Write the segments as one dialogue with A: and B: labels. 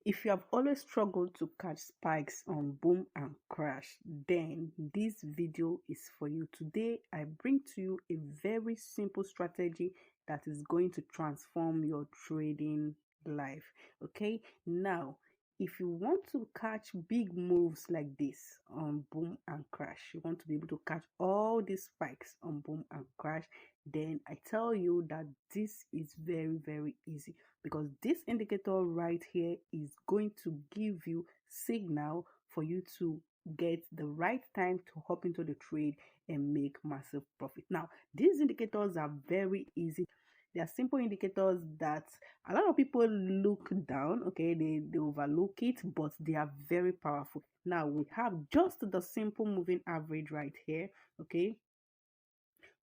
A: If you have always struggled to catch spikes on boom and crash, then this video is for you. Today, I bring to you a very simple strategy that is going to transform your trading life. Okay, now if you want to catch big moves like this on boom and crash, you want to be able to catch all these spikes on boom and crash, then I tell you that this is very easy, because this indicator right here is going to give you signal for you to get the right time to hop into the trade and make massive profit. Now, these indicators are very easy. They are simple indicators that a lot of people look down, okay, they overlook it, but they are very powerful. Now we have just the simple moving average right here, okay.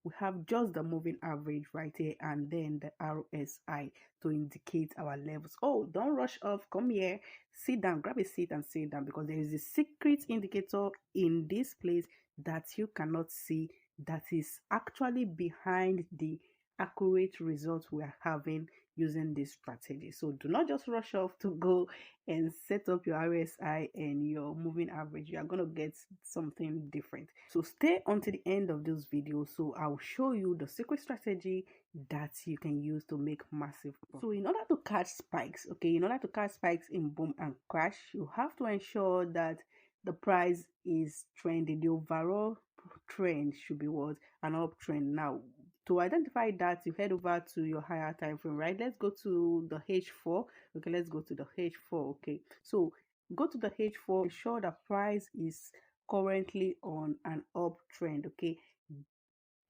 A: We have just the moving average right here, and then the RSI to indicate our levels. Oh, don't rush off, come here, sit down, grab a seat and sit down, because there is a secret indicator in this place that you cannot see, that is actually behind the accurate results we are having using this strategy. So do not just rush off to go and set up your RSI and your moving average. You are going to get something different. So stay until the end of this video, so I'll show you the secret strategy that you can use to make massive profit. So in order to catch spikes, okay, in order to catch spikes in boom and crash, you have to ensure that the price is trending. The overall trend should be what? An uptrend. Now, to identify that, you head over to your higher time frame, right? Let's go to the H4. Okay, let's go to the H4. Okay, so go to the H4, ensure the price is currently on an uptrend. Okay,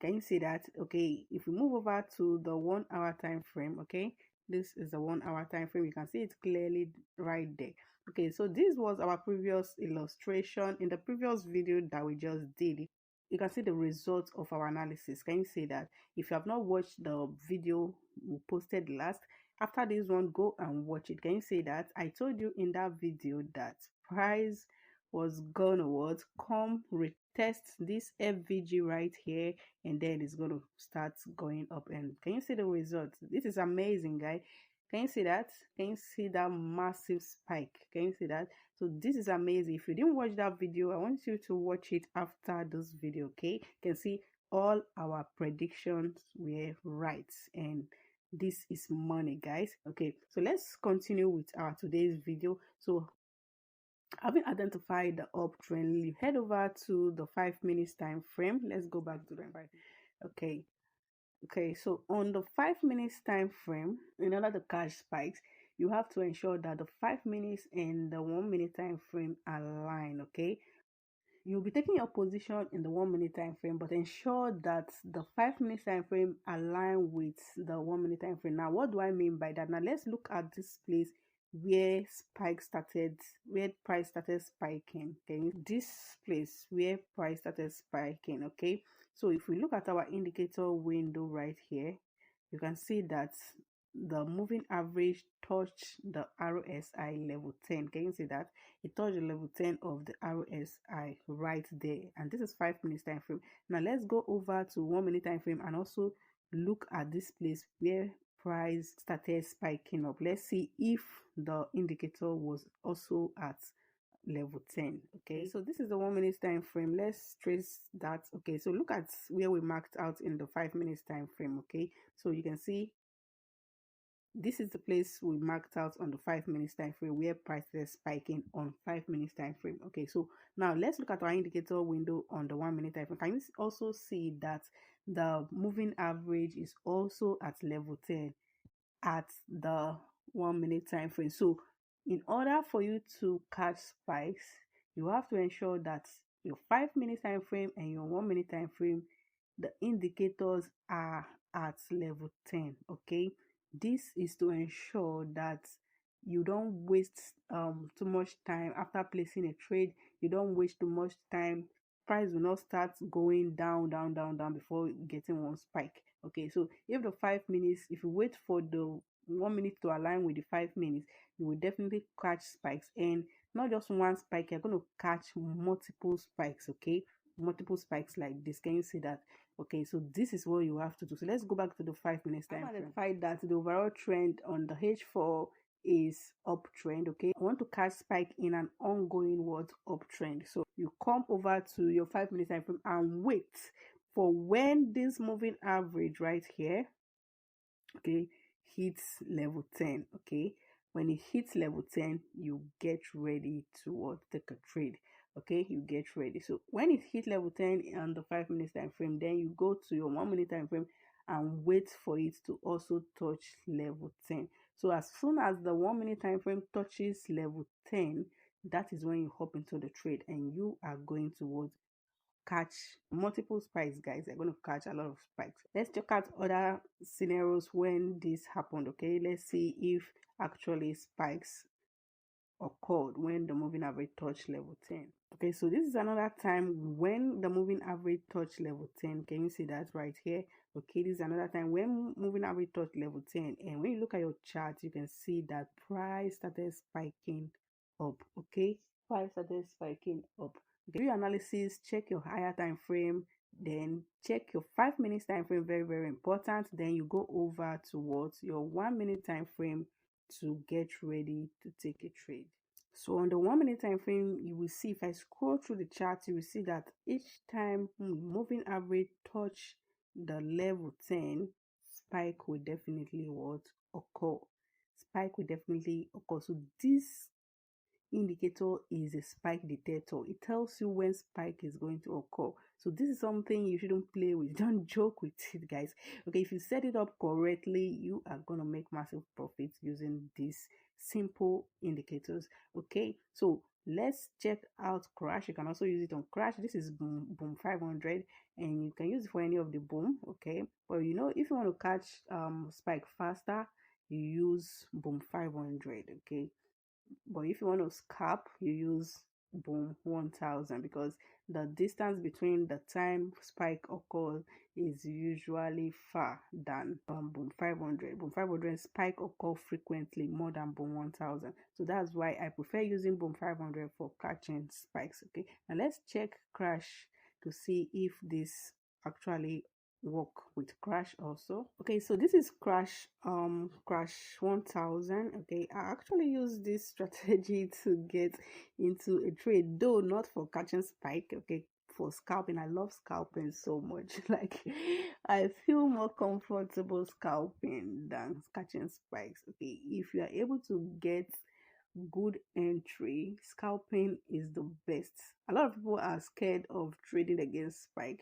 A: can you see that? Okay, if we move over to the 1 hour time frame, okay, this is the 1 hour time frame. You can see it clearly right there. Okay, so this was our previous illustration in the previous video that we just did. You can see the results of our analysis. Can you see that? If you have not watched the video we posted last, after this one, go and watch it. Can you see that? I told you in that video that price was gonna come retest this FVG right here, and then it's going to start going up. And can you see the results? This is amazing, guys. Can you see that? Can you see that massive spike? Can you see that? So this is amazing. If you didn't watch that video, I want you to watch it after this video. Okay, you can see all our predictions were right, and this is money, guys. Okay, so let's continue with our today's video. So having identified the uptrend, you head over to the 5 minutes time frame. Let's go back to the right. Okay, so on the 5 minutes time frame, in order to catch spikes, you have to ensure that the 5 minutes and the 1 minute time frame align. Okay, you'll be taking your position in the 1 minute time frame, but ensure that the 5 minutes time frame align with the 1 minute time frame. Now, what do I mean by that? Now let's look at this place where price started spiking. Okay, this place where price started spiking. Okay, so if we look at our indicator window right here, you can see that the moving average touched the RSI level 10. Can you see that? It touched the level 10 of the RSI right there, and this is 5 minutes time frame. Now let's go over to 1 minute time frame and also look at this place where price started spiking up. Let's see if the indicator was also at level 10. Okay, so this is the 1 minute time frame. Let's trace that. Okay, so look at where we marked out in the 5 minutes time frame. Okay, so you can see this is the place we marked out on the 5 minutes time frame where price is spiking on 5 minutes time frame. Okay, so now let's look at our indicator window on the 1 minute time frame. Can you also see that the moving average is also at level 10 at the 1 minute time frame? So in order for you to catch spikes, you have to ensure that your 5 minute time frame and your 1 minute time frame, the indicators are at level 10. Okay, this is to ensure that you don't waste too much time after placing a trade. You don't waste too much time. Price will not start going down before getting one spike. Okay, so if the 5 minutes, if you wait for the 1 minute to align with the 5 minutes, you will definitely catch spikes, and not just one spike. You're going to catch multiple spikes. Okay, multiple spikes like this. Can you see that? Okay, so this is what you have to do. So let's go back to the 5 minutes time frame. Find that the overall trend on the H4 is uptrend. Okay, I want to catch spike in an ongoing what uptrend. So you come over to your 5-minute time frame and wait for when this moving average right here, okay, hits level 10. Okay, when it hits level 10, you get ready to what, take a trade. Okay, you get ready. So when it hits level 10 on the 5-minute time frame, then you go to your 1-minute time frame and wait for it to also touch level 10. So as soon as the 1-minute time frame touches level 10, that is when you hop into the trade and you are going to catch multiple spikes. Guys, they're going to catch a lot of spikes. Let's check out other scenarios when this happened. Okay, let's see if actually spikes occurred when the moving average touched level 10. Okay, so this is another time when the moving average touched level 10. Can you see that right here? Okay, this is another time when moving average touched level 10, and when you look at your chart, you can see that price started spiking up. Okay, price started spiking up. Okay, do your analysis, check your higher time frame, then check your 5-minute time frame, very important. Then you go over towards your 1-minute time frame to get ready to take a trade. So on the 1-minute time frame, you will see, if I scroll through the chart, you will see that each time moving average touch the level 10, spike will definitely what, occur. Spike will definitely occur. So this indicator is a spike detector. It tells you when spike is going to occur. So this is something you shouldn't play with. Don't joke with it, guys. Okay, if you set it up correctly, you are going to make massive profits using these simple indicators. Okay, so let's check out crash. You can also use it on crash. This is boom 500, and you can use it for any of the boom. Okay, but you know, if you want to catch spike faster, you use boom 500. Okay, but if you want to scalp, you use boom 1000, because the distance between the time spike occurs is usually far than boom 500. Boom 500 spike occur frequently more than boom 1000, so that's why I prefer using boom 500 for catching spikes. Okay, now let's check crash to see if this actually work with crash also. Okay, so this is crash 1000. Okay, I actually use this strategy to get into a trade, though not for catching spike. Okay, for scalping. I love scalping so much. Like, I feel more comfortable scalping than catching spikes. Okay, if you are able to get good entry, scalping is the best. A lot of people are scared of trading against spike,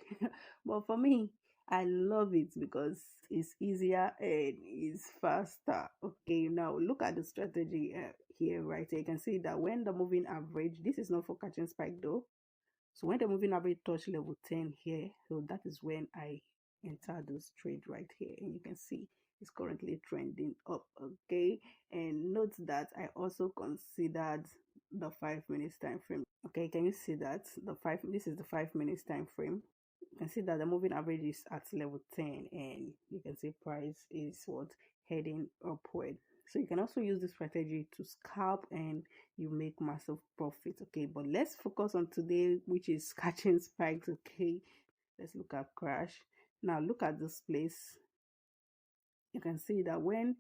A: but for me, I love it because it's easier and it's faster. Okay, now look at the strategy here, right here. You can see that when the moving average, this is not for catching spike though. So when the moving average touch level 10 here, so that is when I enter this trade right here, and you can see it's currently trending up. Okay, and note that I also considered the 5 minutes time frame. Okay, can you see that this is the 5 minutes time frame? You can see that the moving average is at level 10, and you can see price is what, heading upward. So you can also use this strategy to scalp and you make massive profit. Okay, but let's focus on today, which is catching spikes. Okay, let's look at crash. Now look at this place. You can see that when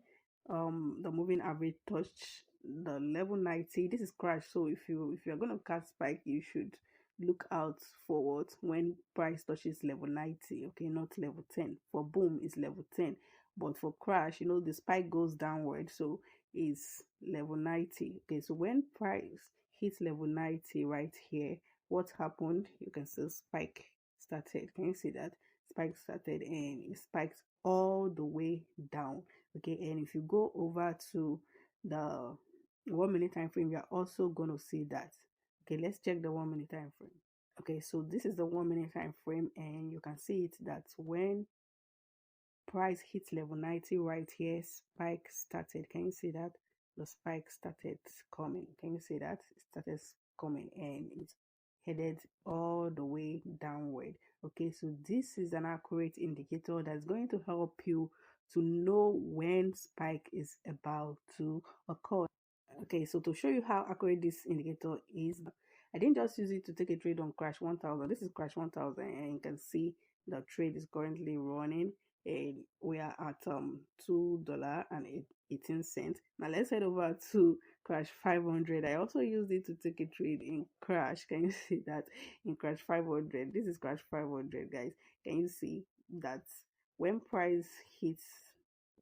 A: the moving average touched the level 90, this is crash. So if you're going to catch spike, you should look out for what, when price touches level 90. Okay, not level 10. For boom is level 10, but for crash, you know, the spike goes downward, so is level 90. Okay, so when price hits level 90 right here, what happened? You can see spike started. Can you see that? Spike started and it spiked all the way down. Okay, and if you go over to the 1-minute time frame, you are also going to see that. Okay, let's check the 1-minute time frame. Okay, so this is the 1-minute time frame, and you can see it that when price hits level 90 right here, spike started. Can you see that? The spike started coming. Can you see that? It started coming and it headed all the way downward. Okay, so this is an accurate indicator that's going to help you to know when spike is about to occur. Okay, so to show you how accurate this indicator is, I didn't just use it to take a trade on crash 1000. This is crash 1000, and you can see the trade is currently running, and we are at $2.18. Now let's head over to crash 500. I also used it to take a trade in crash. Can you see that? In crash 500, this is crash 500, guys. Can you see that when price hits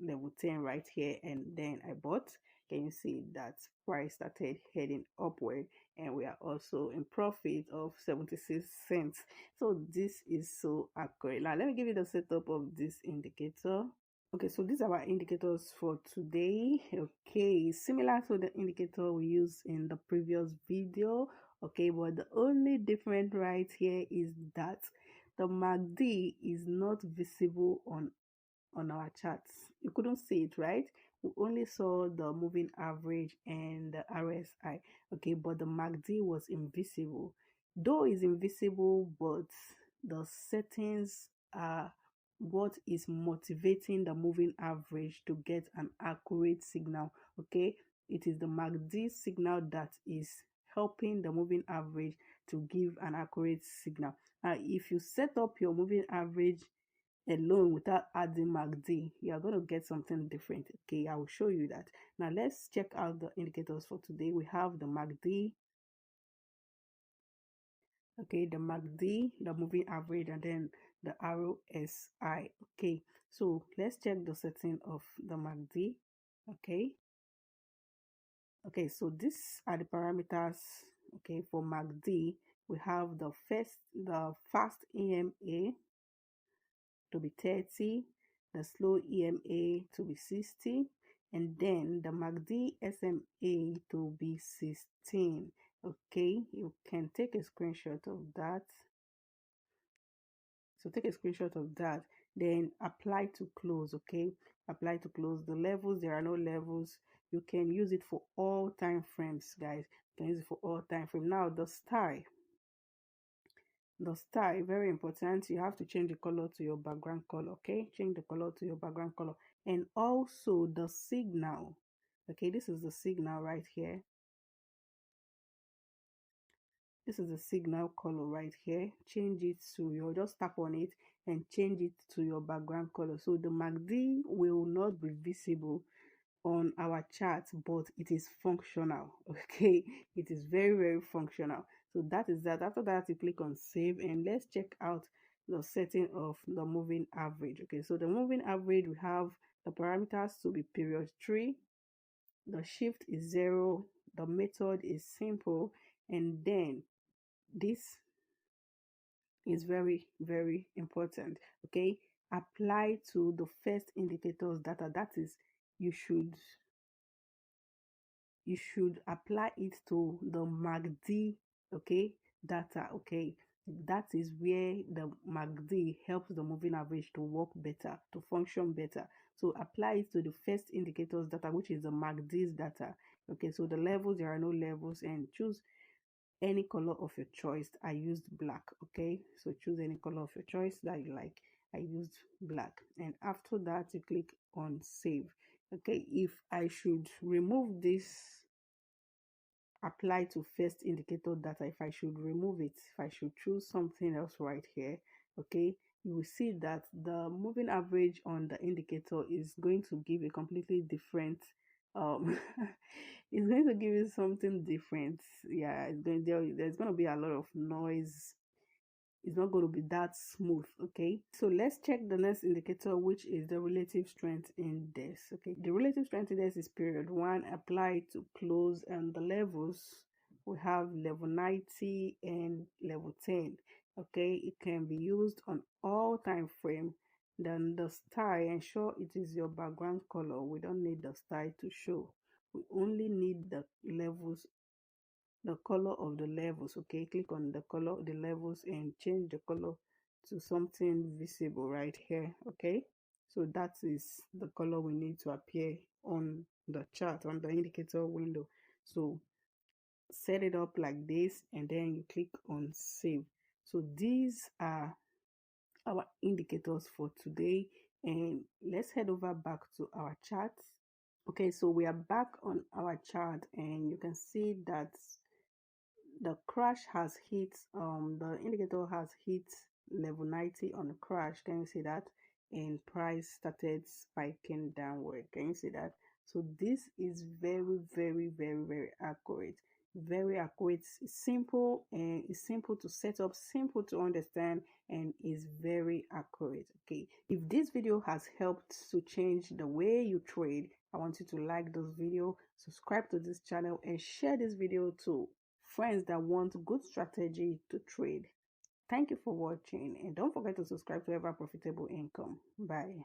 A: level 10 right here and then I bought? Can you see that price started heading upward, and we are also in profit of 76 cents. So this is so accurate. Now let me give you the setup of this indicator. Okay, so these are our indicators for today. Okay, similar to the indicator we used in the previous video. Okay, but the only difference right here is that the MACD is not visible on our charts. You couldn't see it, right? We only saw the moving average and the RSI. Okay, but the MACD was invisible. Though it's invisible, but the settings are what is motivating the moving average to get an accurate signal. Okay, it is the MACD signal that is helping the moving average to give an accurate signal. Now if you set up your moving average alone without adding MACD, you are going to get something different. Okay, I will show you that. Now let's check out the indicators for today. We have the MACD, okay, the MACD, the moving average, and then the RSI. Okay, so let's check the setting of the MACD. Okay, so these are the parameters. Okay, for MACD, we have the fast EMA to be 30, the slow EMA to be 60, and then the MACD SMA to be 16. Okay, you can take a screenshot of that. So take a screenshot of that, then apply to close. Okay, apply to close. The levels, there are no levels. You can use it for all time frames, guys. You can use it for all time frame. Now the style, very important. You have to change the color to your background color. Okay, change the color to your background color. And also the signal. Okay, this is the signal right here. This is the signal color right here. Change it to your, just tap on it and change it to your background color. So the MACD will not be visible on our chart, but it is functional. Okay, it is very functional. So that is that. After that, you click on save, and let's check out the setting of the moving average. Okay, so the moving average, we have the parameters to be period 3, the shift is 0, the method is simple, and then this is very important. Okay, apply to the first indicators data. That is, you should apply it to the MACD, okay, data. Okay, that is where the MACD helps the moving average to work better, to function better. So apply it to the first indicators data, which is the MACD's data. Okay, so the levels, there are no levels, and choose any color of your choice. I used black. Okay, so choose any color of your choice that you like. I used black, and after that you click on save. Okay, if I should remove this apply to first indicator data, if I should remove it, if I should choose something else right here, okay, you will see that the moving average on the indicator is going to give a completely different it's going to give you something different. Yeah, there's going to be a lot of noise. It's not going to be that smooth. Okay, so let's check the next indicator, which is the relative strength index. Okay, the relative strength index is period 1, apply to close, and the levels, we have level 90 and level 10. Okay, it can be used on all time frame. Then the style, ensure it is your background color. We don't need the style to show, we only need the levels, the color of the levels. Okay, click on the color of the levels and change the color to something visible right here. Okay, so that is the color we need to appear on the chart, on the indicator window. So set it up like this, and then you click on save. So these are our indicators for today, and let's head over back to our chart. Okay, so we are back on our chart, and you can see that the crash has hit, the indicator has hit level 90 on the crash. Can you see that? and price started spiking downward. Can you see that? So this is very accurate. Very accurate, simple, and it's simple to set up, simple to understand, and is very accurate. Okay, if this video has helped to change the way you trade, I want you to like this video, subscribe to this channel, and share this video to friends that want good strategy to trade. Thank you for watching, and don't forget to subscribe to Ever Profitable Income. Bye.